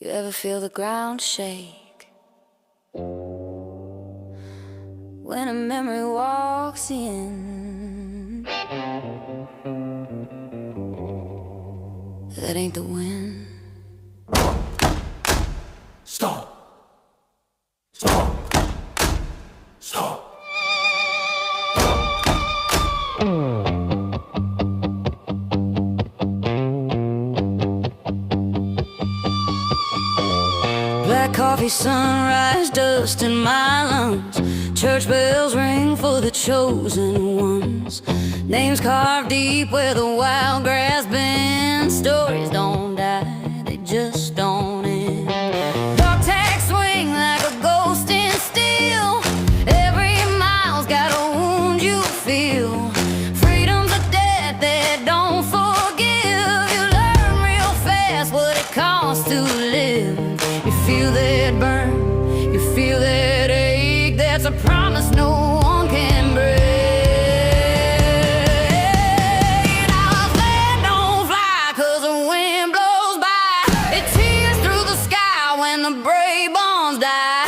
You ever feel the ground shake when a memory walks in? That ain't the wind. Stop. Stop. Stop. Black coffee, sunrise, dust in my lungs. Church bells ring for the chosen ones. Names carved deep where the wild grass bends. Stories don't die, they just don't end. Dark tags swing like a ghost in steel. Every mile's got a wound you feel. Freedom's a debt that don't forgive. You learn real fast what it costs to live. You feel that burn, you feel that ache. That's a promise no one can break. Our flag don't fly 'cause the wind blows by. It tears through the sky when the brave ones die.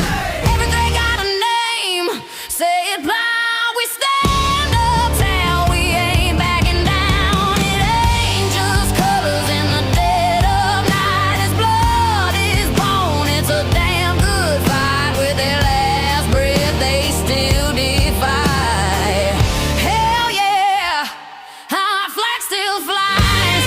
Everything got a name, say it loud. We stand up till we ain't backing down. It ain't just colors in the dead of night. It's blood, it's bone. It's a damn good fight. With their last breath they still defy. Hell yeah, our flag still flies.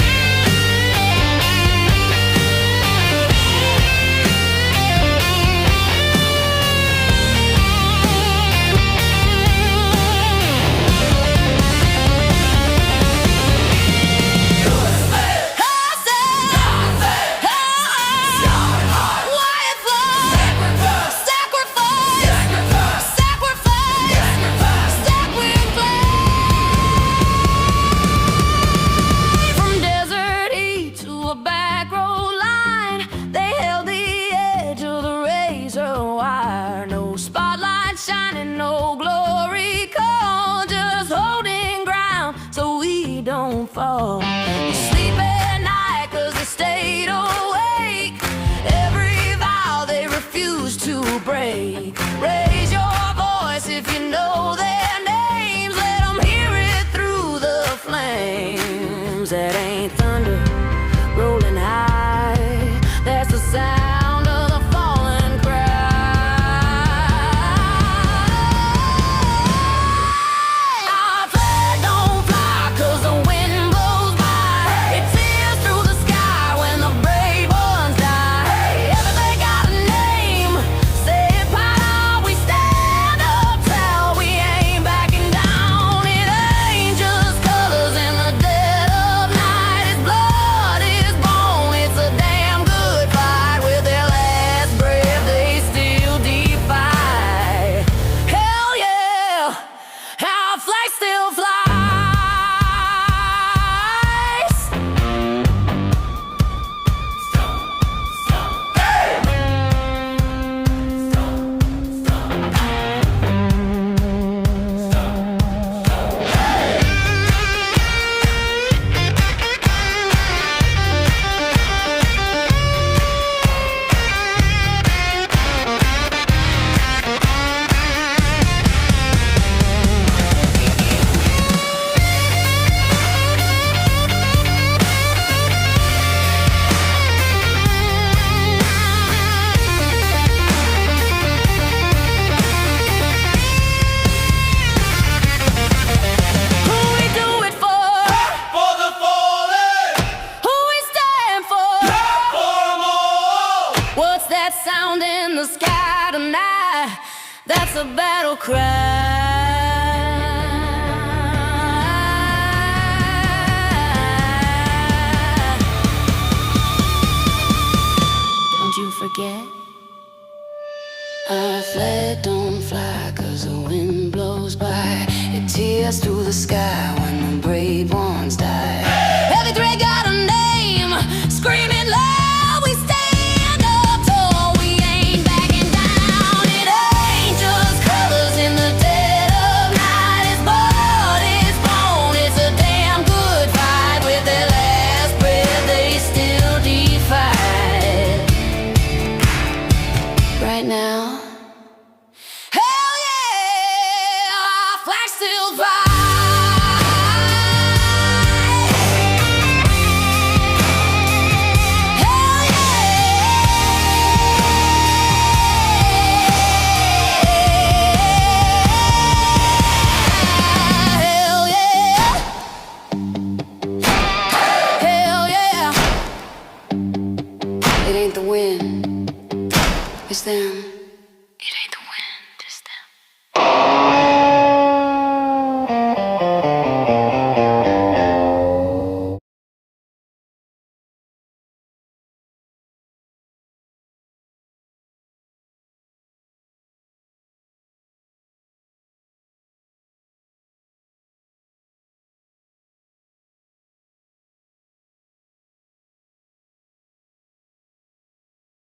From desert heat to a back road line, they held the edge of the razor wire. No spotlight shining, no glory call, just holding ground so we don't fall. You sleep at night 'cause they stayed awake. Every vow they refuse to break. Raise your voice if you know their names. Let them hear it through the flames. That ain't thunder rolling high. That's the sound of the fallen cry. Our flag don't fly 'cause the wind blows by. It tears through the sky when the brave ones die. Everything got a name, say it loud. We stand up till we ain't backing down. It ain't just colors in the dead of night. It's blood, it's bone. It's a damn good fight. With their last breath they still defy. Hell yeah, our flag still flies. Who we do it for? For the fallen. Who we stand for? For 'em all. What's that sound in the sky tonight? That's a battle cry. Don't you forget? Our flag don't fly 'cause the wind blows by. It tears through the sky when the brave ones die. Every thread got a name, screaming loud. We stand up tall, we ain't backing down. It ain't just colors in the dead of night. It's blood, it's bone. It's a damn good fight. With their last breath they still defy. right now. Hell yeah, our flag still flies. Hell yeah, hell yeah, hell yeah. It ain't the wind, it's them. It ain't the